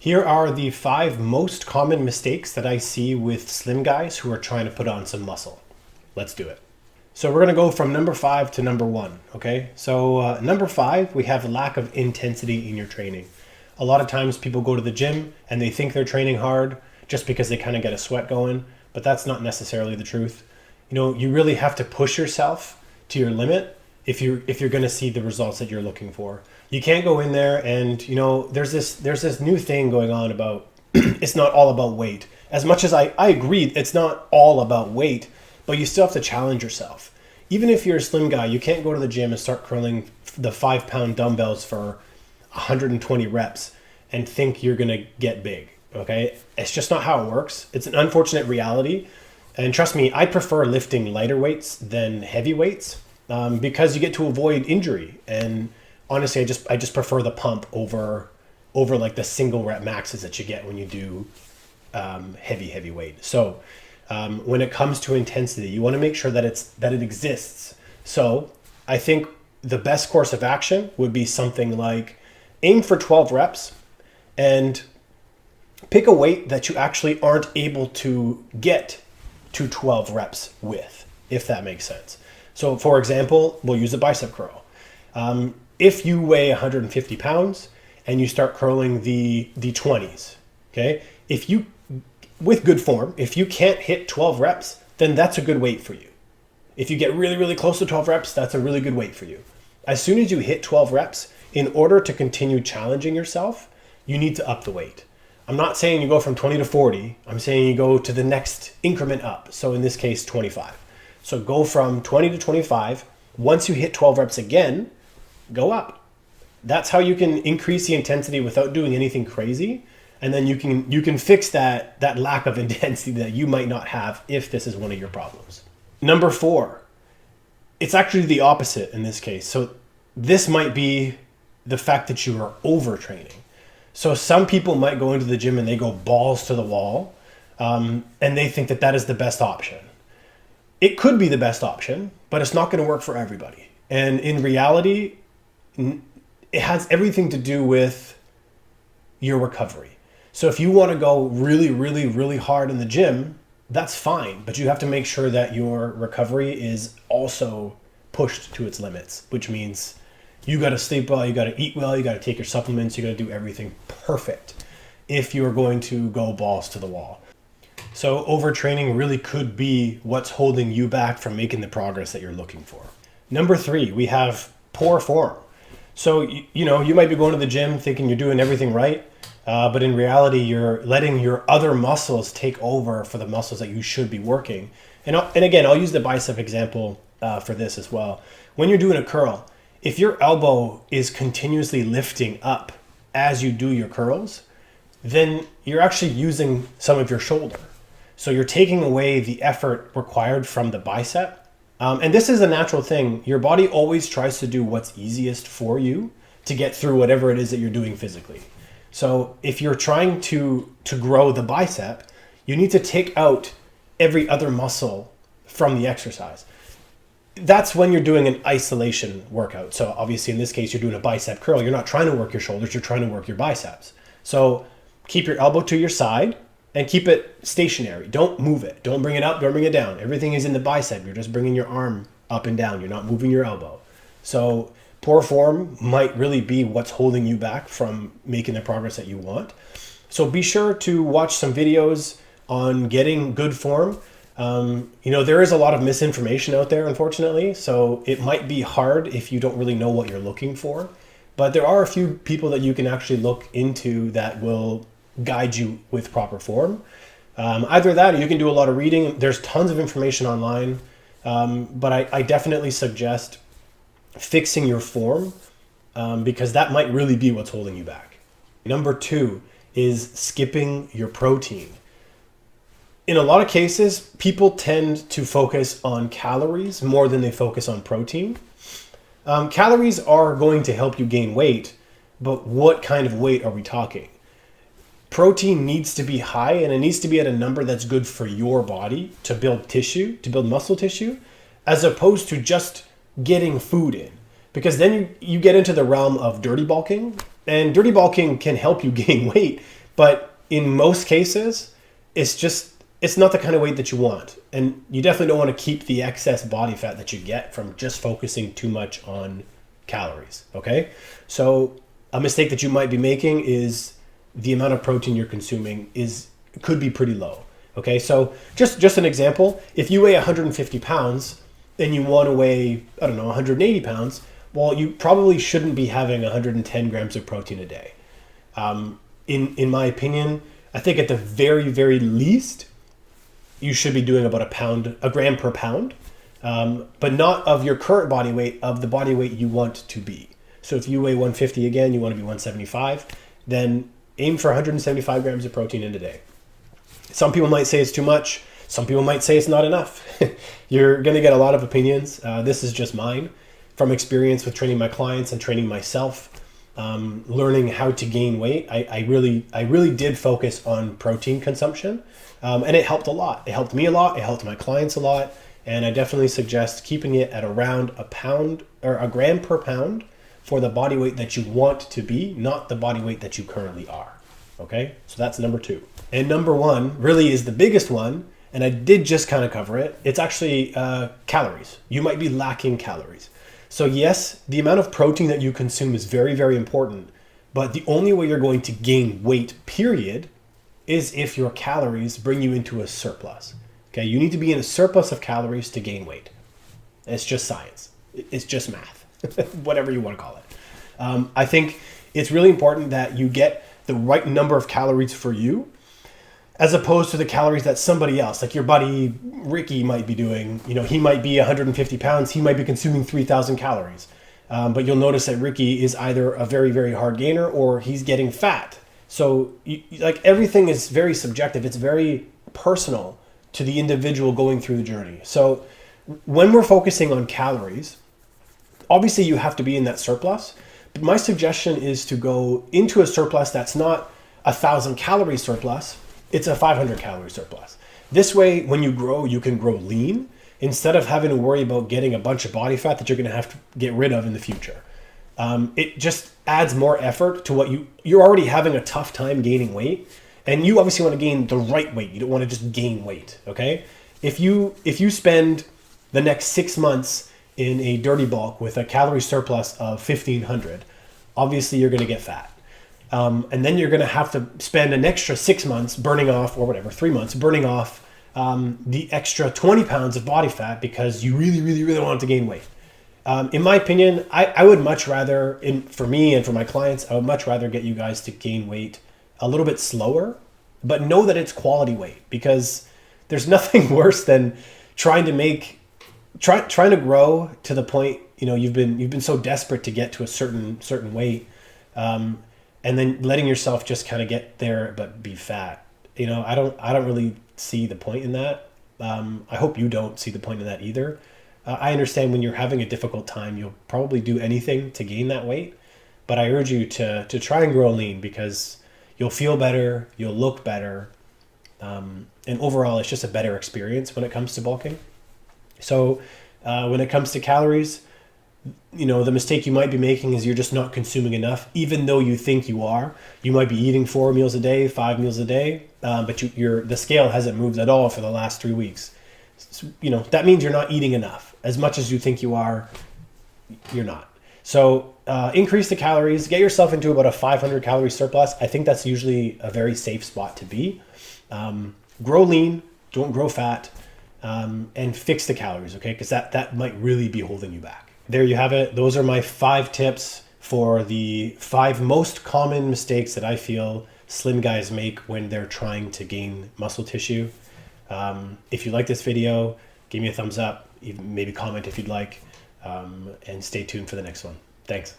Here are the 5 most common mistakes that I see with slim guys who are trying to put on some muscle. Let's do it. So we're going to go from number 5 to number 1, okay? So number 5, we have lack of intensity in your training. A lot of times people go to the gym and they think they're training hard just because they kind of get a sweat going, but that's not necessarily the truth. You know, you really have to push yourself to your limit if you're going to see the results that you're looking for. You can't go in there and, you know, there's this new thing going on about it's not all about weight. As much as I agree, it's not all about weight, but you still have to challenge yourself. Even if you're a slim guy, you can't go to the gym and start curling the 5-pound dumbbells for 120 reps and think you're going to get big, okay? It's just not how it works. It's an unfortunate reality. And trust me, I prefer lifting lighter weights than heavy weights because you get to avoid injury. And honestly, I just prefer the pump over like the single rep maxes that you get when you do heavy weight. So when it comes to intensity, you want to make sure that it exists. So I think the best course of action would be something like aim for 12 reps and pick a weight that you actually aren't able to get to 12 reps with, if that makes sense. So for example, we'll use a bicep curl. If you weigh 150 pounds and you start curling the 20s, okay? With good form, if you can't hit 12 reps, then that's a good weight for you. If you get really, really close to 12 reps, that's a really good weight for you. As soon as you hit 12 reps, in order to continue challenging yourself, you need to up the weight. I'm not saying you go from 20 to 40. I'm saying you go to the next increment up. So in this case, 25. So go from 20 to 25. Once you hit 12 reps again, go up. That's how you can increase the intensity without doing anything crazy. And then you can fix that lack of intensity that you might not have if this is one of your problems. Number 4, it's actually the opposite in this case. So this might be the fact that you are overtraining. So some people might go into the gym and they go balls to the wall and they think that is the best option. It could be the best option, but it's not going to work for everybody. And in reality, it has everything to do with your recovery. So if you want to go really, really, really hard in the gym, that's fine. But you have to make sure that your recovery is also pushed to its limits, which means you got to sleep well, you got to eat well, you got to take your supplements, you got to do everything perfect if you're going to go balls to the wall. So overtraining really could be what's holding you back from making the progress that you're looking for. Number 3, we have poor form. So, you know, you might be going to the gym thinking you're doing everything right, but in reality, you're letting your other muscles take over for the muscles that you should be working. And again, I'll use the bicep example for this as well. When you're doing a curl, if your elbow is continuously lifting up as you do your curls, then you're actually using some of your shoulder. So you're taking away the effort required from the bicep. And this is a natural thing. Your body always tries to do what's easiest for you to get through whatever it is that you're doing physically. So if you're trying to grow the bicep, you need to take out every other muscle from the exercise. That's when you're doing an isolation workout. So obviously in this case, you're doing a bicep curl. You're not trying to work your shoulders, you're trying to work your biceps. So keep your elbow to your side and keep it stationary. Don't move it. Don't bring it up, don't bring it down. Everything is in the bicep. You're just bringing your arm up and down. You're not moving your elbow. So poor form might really be what's holding you back from making the progress that you want. So be sure to watch some videos on getting good form. You know, there is a lot of misinformation out there, unfortunately. So it might be hard if you don't really know what you're looking for. But there are a few people that you can actually look into that will guide you with proper form. Either that or you can do a lot of reading. There's tons of information online. But I definitely suggest fixing your form because that might really be what's holding you back. Number 2 is skipping your protein. In a lot of cases, people tend to focus on calories more than they focus on protein. Calories are going to help you gain weight, but what kind of weight are we talking? Protein needs to be high, and it needs to be at a number that's good for your body to build tissue, to build muscle tissue, as opposed to just getting food in. Because then you get into the realm of dirty bulking, and dirty bulking can help you gain weight, But in most cases, it's not the kind of weight that you want. And you definitely don't want to keep the excess body fat that you get from just focusing too much on calories, okay? So a mistake that you might be making is the amount of protein you're consuming could be pretty low, okay? So just an example, if you weigh 150 pounds and you want to weigh, I don't know, 180 pounds, well, you probably shouldn't be having 110 grams of protein a day. In my opinion, I think at the very, very least, you should be doing about a gram per pound, but not of your current body weight, of the body weight you want to be. So if you weigh 150 again, you want to be 175, then aim for 175 grams of protein in a day. Some people might say it's too much. Some people might say it's not enough. You're going to get a lot of opinions. This is just mine from experience with training my clients and training myself. Learning how to gain weight, I really did focus on protein consumption, and it helped a lot. It helped me a lot. It helped my clients a lot, and I definitely suggest keeping it at around a pound or a gram per pound for the body weight that you want to be, not the body weight that you currently are. Okay, so that's number 2. And number 1 really is the biggest one, and I did just kind of cover it. It's actually calories. You might be lacking calories. So yes, the amount of protein that you consume is very, very important, but the only way you're going to gain weight, period, is if your calories bring you into a surplus. Okay, you need to be in a surplus of calories to gain weight. It's just science. It's just math, whatever you want to call it. I think it's really important that you get the right number of calories for you, as opposed to the calories that somebody else, like your buddy Ricky, might be doing. You know, he might be 150 pounds, he might be consuming 3,000 calories. But you'll notice that Ricky is either a very, very hard gainer or he's getting fat. So like everything is very subjective. It's very personal to the individual going through the journey. So when we're focusing on calories, obviously you have to be in that surplus. But my suggestion is to go into a surplus that's not 1,000 calorie surplus. It's a 500 calorie surplus. This way, when you grow, you can grow lean instead of having to worry about getting a bunch of body fat that you're going to have to get rid of in the future. It just adds more effort to what you're already having a tough time gaining weight, and you obviously want to gain the right weight. You don't want to just gain weight, okay? If you spend the next 6 months in a dirty bulk with a calorie surplus of 1,500, obviously you're going to get fat. And then you're going to have to spend an extra 6 months burning off, or whatever, 3 months, burning off the extra 20 pounds of body fat because you really, really, really want to gain weight. In my opinion, I would much rather, for me and for my clients, I would much rather get you guys to gain weight a little bit slower, but know that it's quality weight, because there's nothing worse than trying to grow to the point, you know, you've been so desperate to get to a certain weight, and then letting yourself just kind of get there but be fat. You know, I don't really see the point in that. I hope you don't see the point in that either. I understand when you're having a difficult time, you'll probably do anything to gain that weight, but I urge you to try and grow lean, because you'll feel better, you'll look better, and overall it's just a better experience when it comes to bulking. So when it comes to calories, you know, the mistake you might be making is you're just not consuming enough, even though you think you are. You might be eating 4 meals a day, 5 meals a day, but the scale hasn't moved at all for the last 3 weeks. So, you know, that means you're not eating enough. As much as you think you are, you're not. So increase the calories, get yourself into about a 500 calorie surplus. I think that's usually a very safe spot to be. Grow lean, don't grow fat, and fix the calories, okay? Because that might really be holding you back. There you have it. Those are my 5 tips for the 5 most common mistakes that I feel slim guys make when they're trying to gain muscle tissue. If you like this video, give me a thumbs up, maybe comment if you'd like, and stay tuned for the next one. Thanks.